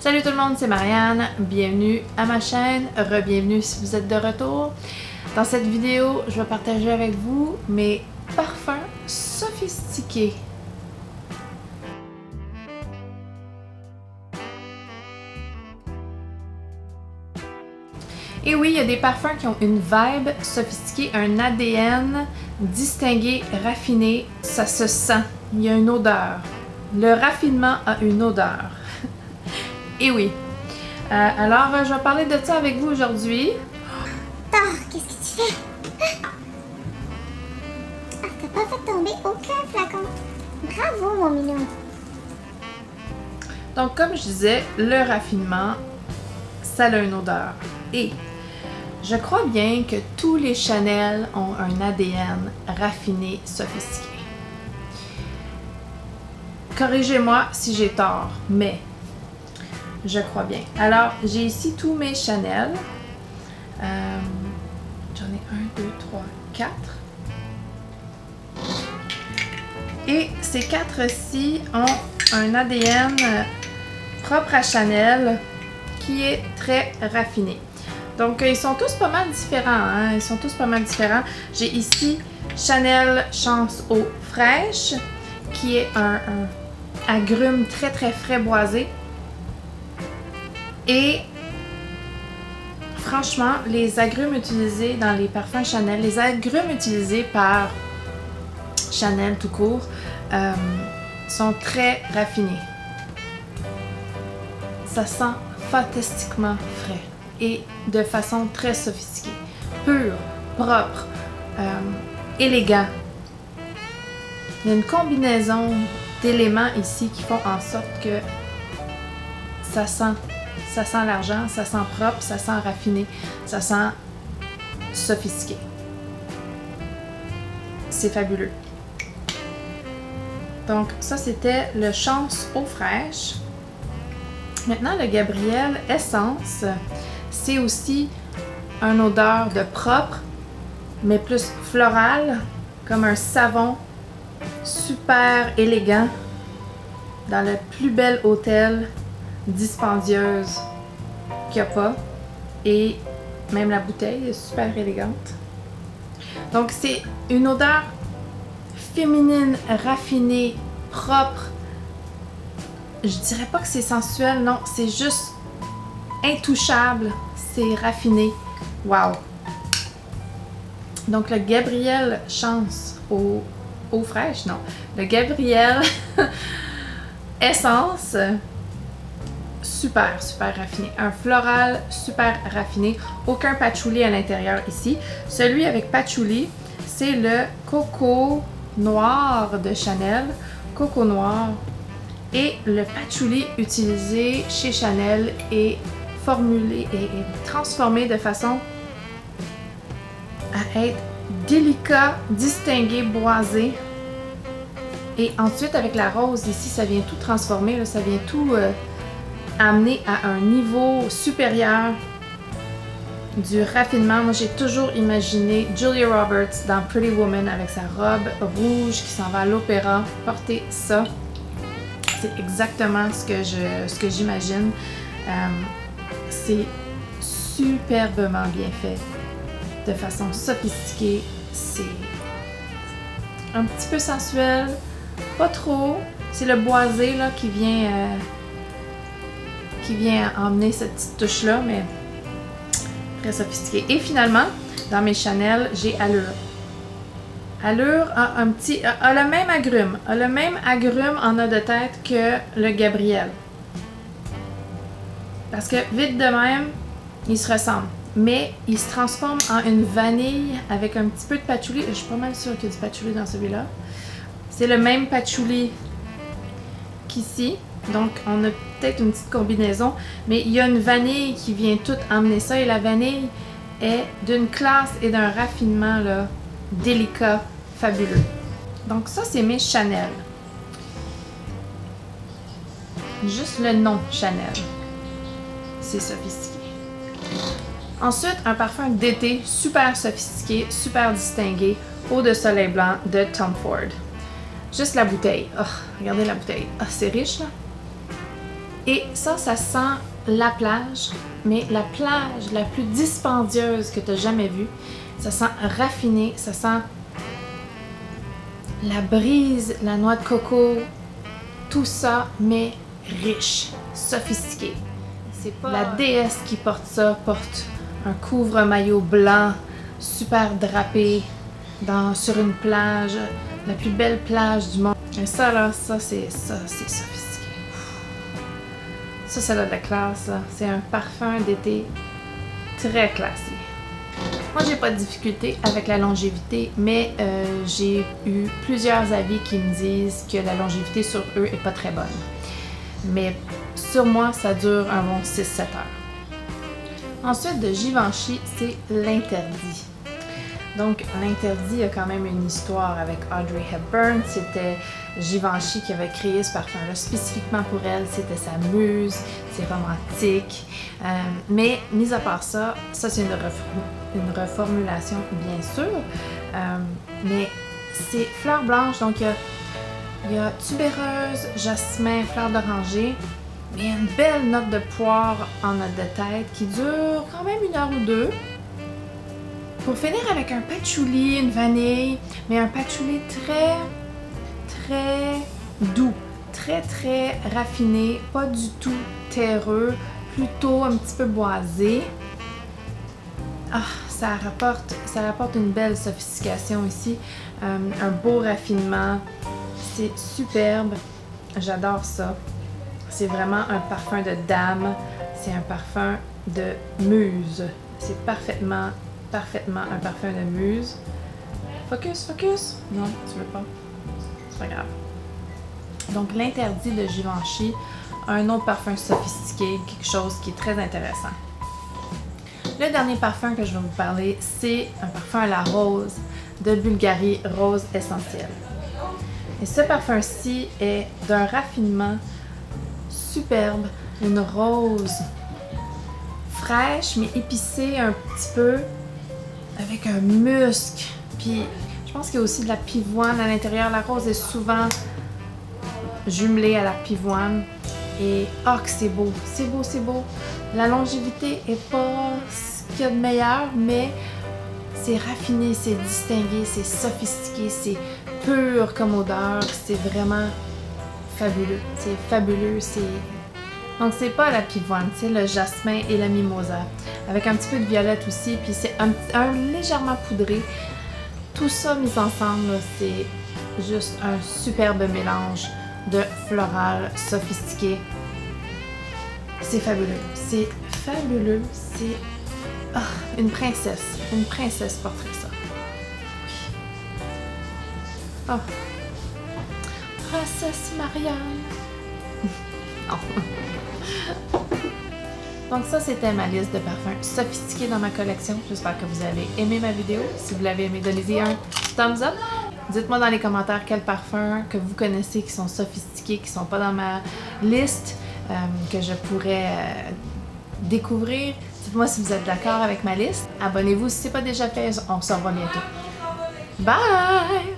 Salut tout le monde, c'est Marianne. Bienvenue à ma chaîne. Re-bienvenue si vous êtes de retour. Dans cette vidéo, je vais partager avec vous mes parfums sophistiqués. Et oui, il y a des parfums qui ont une vibe sophistiquée, un ADN distingué, raffiné. Ça se sent. Il y a une odeur. Le raffinement a une odeur. Et oui. Alors, je vais parler de ça avec vous aujourd'hui. Qu'est-ce que tu fais? T'as pas fait tomber aucun flacon. Bravo, mon mignon. Donc, comme je disais, le raffinement, ça a une odeur. Et je crois bien que tous les Chanel ont un ADN raffiné, sophistiqué. Corrigez-moi si j'ai tort, mais je crois bien. Alors, j'ai ici tous mes Chanel. J'en ai 1, 2, 3, 4. Et ces 4-ci ont un ADN propre à Chanel qui est très raffiné. Donc, ils sont tous pas mal différents. Hein? Ils sont tous pas mal différents. J'ai ici Chanel Chance Eau Fraîche qui est un agrume très très frais boisé. Et franchement, les agrumes utilisés dans les parfums Chanel, les agrumes utilisés par Chanel tout court, sont très raffinés. Ça sent fantastiquement frais et de façon très sophistiquée. Pur, propre, élégant. Il y a une combinaison d'éléments ici qui font en sorte que ça sent l'argent, ça sent propre, ça sent raffiné, ça sent sophistiqué. C'est fabuleux. Donc ça, c'était le Chance Eau Fraîche. Maintenant, le Gabriel Essence, c'est aussi une odeur de propre, mais plus floral, comme un savon super élégant dans le plus bel hôtel dispendieuse qu'il n'y a pas. Et même la bouteille est super élégante. Donc c'est une odeur féminine, raffinée, propre. Je dirais pas que c'est sensuel, non, c'est juste intouchable, c'est raffiné. Wow! Donc le Gabriel Chance Eau Fraîche, non. Le Gabriel Essence, super raffiné. Un floral super raffiné. Aucun patchouli à l'intérieur ici. Celui avec patchouli, c'est le Coco Noir de Chanel. Coco Noir. Et le patchouli utilisé chez Chanel est formulé et transformé de façon à être délicat, distingué, boisé. Et ensuite, avec la rose ici, ça vient tout transformer, là, ça vient tout amener à un niveau supérieur du raffinement. Moi, j'ai toujours imaginé Julia Roberts dans Pretty Woman avec sa robe rouge qui s'en va à l'opéra, porter ça. C'est exactement ce que j'imagine. C'est superbement bien fait, de façon sophistiquée. C'est un petit peu sensuel, pas trop. C'est le boisé là, qui vient emmener cette petite touche-là, mais très sophistiqué. Et finalement, dans mes Chanel, j'ai Allure. Allure a le même agrume. A le même agrume en eau de tête que le Gabriel. Parce que vite de même, ils se ressemblent. Mais ils se transforment en une vanille avec un petit peu de patchouli. Je suis pas mal sûre qu'il y a du patchouli dans celui-là. C'est le même patchouli qu'ici. Donc, on a peut-être une petite combinaison. Mais il y a une vanille qui vient tout emmener ça. Et la vanille est d'une classe et d'un raffinement là, délicat, fabuleux. Donc ça, c'est mes Chanel. Juste le nom Chanel. C'est sophistiqué. Ensuite, un parfum d'été super sophistiqué, super distingué, Eau de soleil blanc de Tom Ford. Juste la bouteille. Oh, regardez la bouteille. Ah, c'est riche là. Et ça sent la plage, mais la plage la plus dispendieuse que tu as jamais vue. Ça sent raffiné, ça sent la brise, la noix de coco, tout ça, mais riche, sophistiqué. C'est pas la déesse qui porte ça, porte un couvre-maillot blanc, super drapé, sur une plage, la plus belle plage du monde. Et ça là, c'est sophistiqué. Ça a de la classe, là. C'est un parfum d'été très classique. Moi, j'ai pas de difficulté avec la longévité, mais j'ai eu plusieurs avis qui me disent que la longévité sur eux est pas très bonne. Mais sur moi, ça dure un bon 6-7 heures. Ensuite, de Givenchy, c'est l'interdit. Donc, l'interdit a quand même une histoire avec Audrey Hepburn. C'était Givenchy qui avait créé ce parfum-là spécifiquement pour elle. C'était sa muse, c'est romantique. Mais, mis à part ça, c'est une reformulation, bien sûr. Mais c'est fleurs blanches, donc il y a tubéreuse, jasmin, fleur d'oranger. Mais il y a une belle note de poire en note de tête qui dure quand même 1 heure ou 2. Pour finir avec un patchouli, une vanille, mais un patchouli très, très doux, très, très raffiné, pas du tout terreux, plutôt un petit peu boisé. Ah, ça rapporte une belle sophistication ici, un beau raffinement, c'est superbe, j'adore ça. C'est vraiment un parfum de dame, c'est un parfum de muse, c'est parfaitement un parfum de muse. Focus. Non, tu veux pas. C'est pas grave. Donc, l'interdit de Givenchy, un autre parfum sophistiqué, quelque chose qui est très intéressant. Le dernier parfum que je vais vous parler, c'est un parfum à la rose de Bulgari Rose Essentiel. Et ce parfum-ci est d'un raffinement superbe, une rose fraîche mais épicée un petit peu, avec un musc, puis je pense qu'il y a aussi de la pivoine à l'intérieur. La rose est souvent jumelée à la pivoine et que c'est beau, c'est beau. La longévité est pas ce qu'il y a de meilleur, mais c'est raffiné, c'est distingué, c'est sophistiqué, c'est pur comme odeur, c'est vraiment fabuleux, Donc c'est pas la pivoine, c'est le jasmin et la mimosa, avec un petit peu de violette aussi, puis c'est un légèrement poudré. Tout ça mis ensemble, c'est juste un superbe mélange de floral sophistiqué. C'est fabuleux, c'est une princesse porterait ça. Oh. Princesse Marianne. Non. Donc ça, c'était ma liste de parfums sophistiqués dans ma collection. J'espère que vous avez aimé ma vidéo. Si vous l'avez aimé, donnez-y un thumbs up. Dites-moi dans les commentaires quels parfums que vous connaissez qui sont sophistiqués, qui sont pas dans ma liste, que je pourrais découvrir. Dites-moi si vous êtes d'accord avec ma liste. Abonnez-vous si ce n'est pas déjà fait. On se revoit bientôt. Bye!